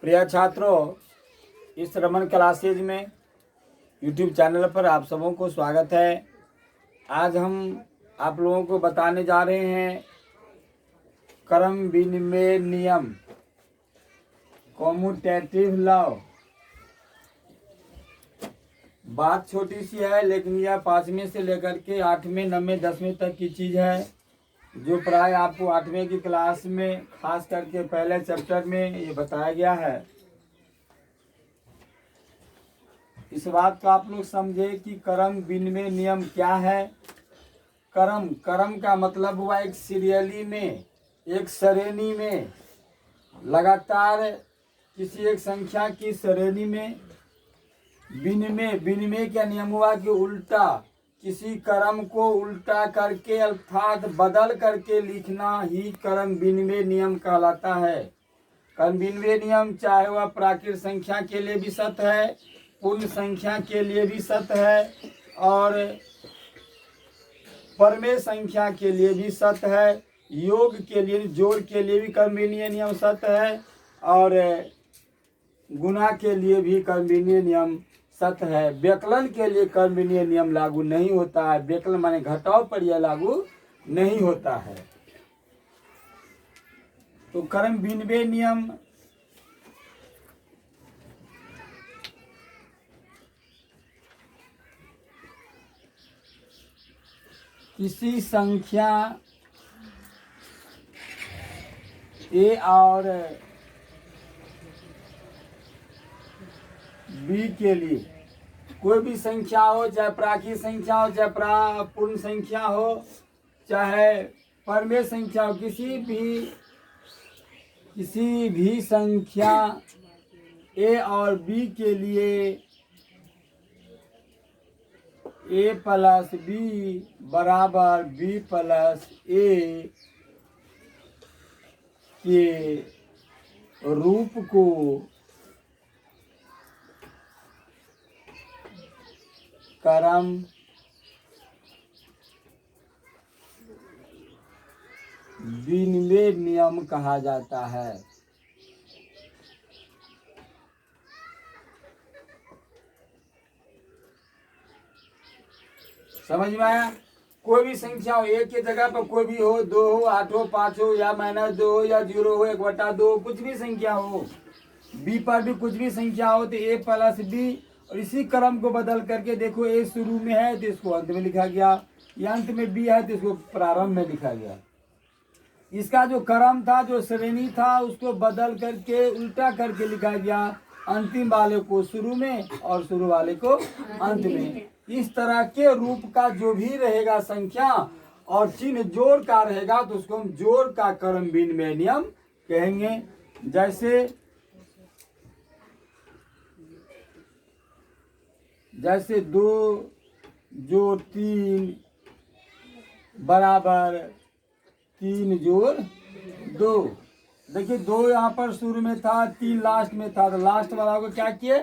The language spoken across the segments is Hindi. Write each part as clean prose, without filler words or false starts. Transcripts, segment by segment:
प्रिय छात्रों, इस रमन क्लासेज में यूट्यूब चैनल पर आप सबों को स्वागत है। आज हम आप लोगों को बताने जा रहे हैं क्रम विनिमय नियम, कॉम्यूटेटिव लॉ। बात छोटी सी है, लेकिन यह 5वें से लेकर के 8वें, 9वें, 10वें तक की चीज़ है, जो प्राय आपको 8वें की क्लास में खास करके पहले चैप्टर में ये बताया गया है। इस बात को आप लोग समझे कि क्रम विनिमय नियम क्या है। क्रम का मतलब हुआ एक सीरियली में, एक श्रेणी में, लगातार किसी एक संख्या की श्रेणी में। विनिमय का नियम हुआ कि उल्टा, किसी क्रम को उल्टा करके अर्थात बदल करके लिखना ही क्रम विनिमय नियम कहलाता है। क्रम विनिमय नियम चाहे वह प्राकृत संख्या के लिए भी सत्य है, पूर्ण संख्या के लिए भी सत्य है, और परमेय संख्या के लिए भी सत्य है, योग के लिए, जोड़ के लिए भी क्रम विनिमय नियम सत्य है, और गुणा के लिए भी क्रम विनिमय नियम सत्य है। व्यकलन के लिए क्रम विनिमय नियम लागू नहीं होता है। व्यकलन माने घटाव पर यह लागू नहीं होता है। तो क्रम विनिमय नियम किसी संख्या ए और बी के लिए, कोई भी संख्या हो, चाहे प्राकृत संख्या हो, चाहे पूर्ण संख्या हो, चाहे परमेय संख्या हो, किसी भी संख्या ए और बी के लिए ए प्लस बी बराबर बी प्लस ए के रूप को क्रम विनिमय नियम कहा जाता है। समझ में आया? कोई भी संख्या हो, एक की जगह पर कोई भी हो, 2 हो, 8 हो, 5 हो, या -2 हो, या 0 हो, 1/2, कुछ भी संख्या हो, बी पर भी कुछ भी संख्या हो, तो ए प्लस बी, और इसी क्रम को बदल करके देखो, ए शुरू में है तो इसको अंत में लिखा गया, या अंत में बी है तो इसको प्रारंभ में लिखा गया। इसका जो क्रम था, जो श्रेणी था, उसको बदल करके उल्टा करके लिखा गया, अंतिम वाले को शुरू में और शुरू वाले को अंत में। इस तरह के रूप का जो भी रहेगा संख्या और चिन्ह जोड़ का रहेगा, तो उसको हम जोड़ का क्रम विनिमय नियम कहेंगे। जैसे 2 जोड़ 3 बराबर 3 जोड़ 2। देखिए 2 यहाँ पर शुरू में था, 3 लास्ट में था, तो लास्ट वाला को क्या किए,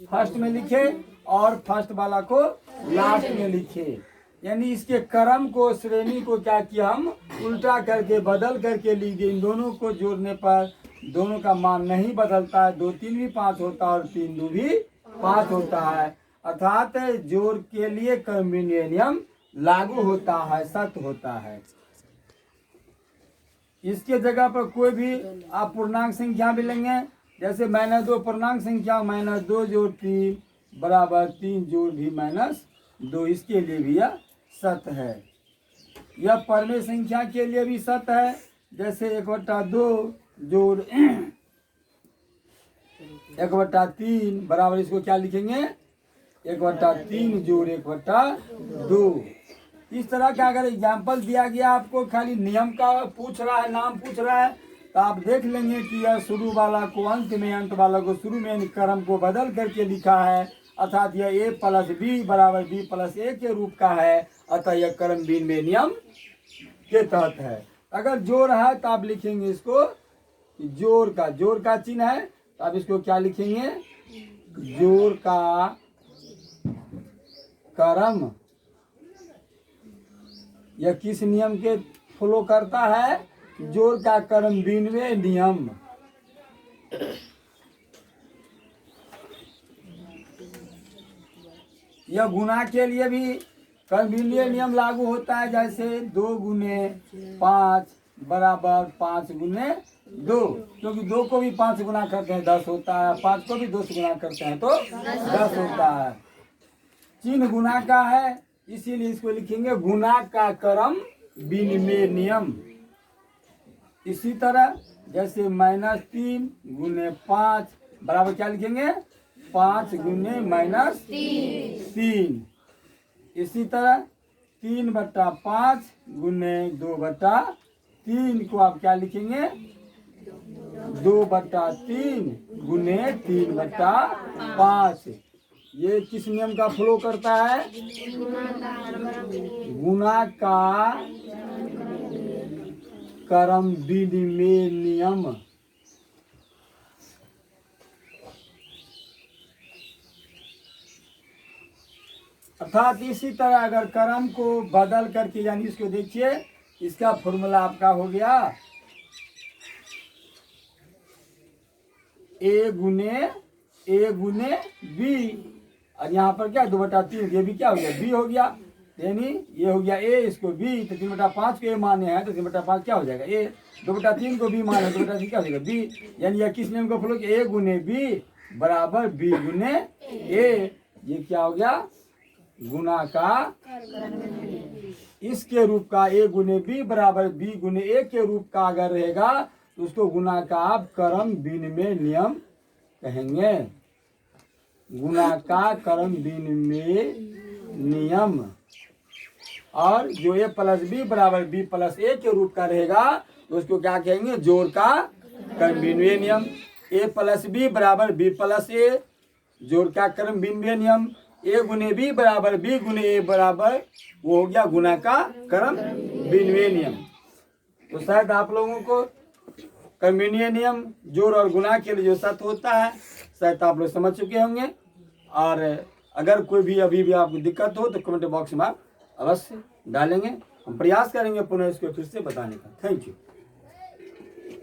फर्स्ट में लिखे, और फर्स्ट वाला को लास्ट में लिखे। यानी इसके क्रम को, श्रेणी को क्या किया, हम उल्टा करके बदल करके लिख दिए। इन दोनों को जोड़ने पर दोनों का मान नहीं बदलता है, 2 3 भी 5 होता है और 3 2 भी 5 होता है। अर्थात जोड़ के लिए क्रम विनिमय नियम लागू होता है, सत्य होता है। इसके जगह पर कोई भी आप पूर्णांक संख्या भी लेंगे, जैसे -2 पूर्णांक संख्या, -2 जोड़ 3 बराबर 3 जोड़ भी -2, इसके लिए भी यह सत्य है। यह परमेय संख्या के लिए भी सत्य है, जैसे 1/2 जोड़ 1/3 बराबर, इसको क्या लिखेंगे, 1/3 जोड़ 1/2। इस तरह का अगर एग्जाम्पल दिया गया आपको, खाली नियम का पूछ रहा है, नाम पूछ रहा है, तो आप देख लेंगे कि यह शुरू वाला को अंत में, अंत वाला को शुरू में, क्रम को बदल करके लिखा है, अर्थात यह ए प्लस बी बराबर बी प्लस ए के रूप का है, अतः यह क्रम विनिमय नियम के तहत है। अगर जोड़ है तो आप लिखेंगे इसको जोड़ का चिन्ह है, तो आप इसको क्या लिखेंगे, जोड़ का क्रम। यह किस नियम के फॉलो करता है, जोड़ का क्रम विनिमय नियम। यह गुना के लिए भी कर्मभिन्नय नियम लागू होता है, जैसे 2 गुने 5 बराबर 5 गुने 2, क्योंकि 2 को भी 5 गुना करते हैं 10 होता है, 5 को भी 2 से गुना करते हैं तो 10 होता है। चिन्ह गुना का है, इसीलिए इसको लिखेंगे गुना का क्रम विनिमय नियम। इसी तरह जैसे -3 गुने 5 बराबर क्या लिखेंगे 5 गुने -3। इसी तरह 3/5 गुने 2/3 को आप क्या लिखेंगे 2/3 गुने 3/5। ये किस नियम का फ्लो करता है, गुना का क्रम विनिमय नियम। अर्थात इसी तरह अगर क्रम को बदल करके, यानी इसको देखिए, इसका फॉर्मूला आपका हो गया a गुने b, और यहाँ पर क्या 2/3, ये भी क्या हो गया b हो गया, यानी ये हो गया a, इसको b, तो 3/5 को a माने हैं तो 3/5 क्या हो जाएगा a, 2/3 को b माने 2/3 क्या हो जाएगा b, यानी यह किस नियम को फॉलो किया, a गुने b बराबर b गुने a। ये क्या हो गया गुना का इसके रूप का a गुने b बराबर b गुने a के रूप का अगर रहेगा तो उसको गुना का आप क्रम विनिमय नियम कहेंगे। गुना का क्रम विनिमय नियम। और जो a प्लस b बराबर b प्लस a के रूप का रहेगा तो उसको क्या कहेंगे जोड़ का क्रम विनिमय नियम। a प्लस b बराबर b प्लस a, जोड़ का क्रम विनिमय नियम। a गुने b बराबर b गुने a बराबर वो हो गया गुना का क्रम विनिमय नियम। तो शायद आप लोगों को क्रम विनिमय नियम जोड़ और गुना के लिए जो सत्य होता है शायद आप लोग समझ चुके होंगे। और अगर कोई भी अभी भी आपको दिक्कत हो तो कमेंट बॉक्स में आप अवश्य डालेंगे, हम प्रयास करेंगे पुनः इसको फिर से बताने का। Thank you.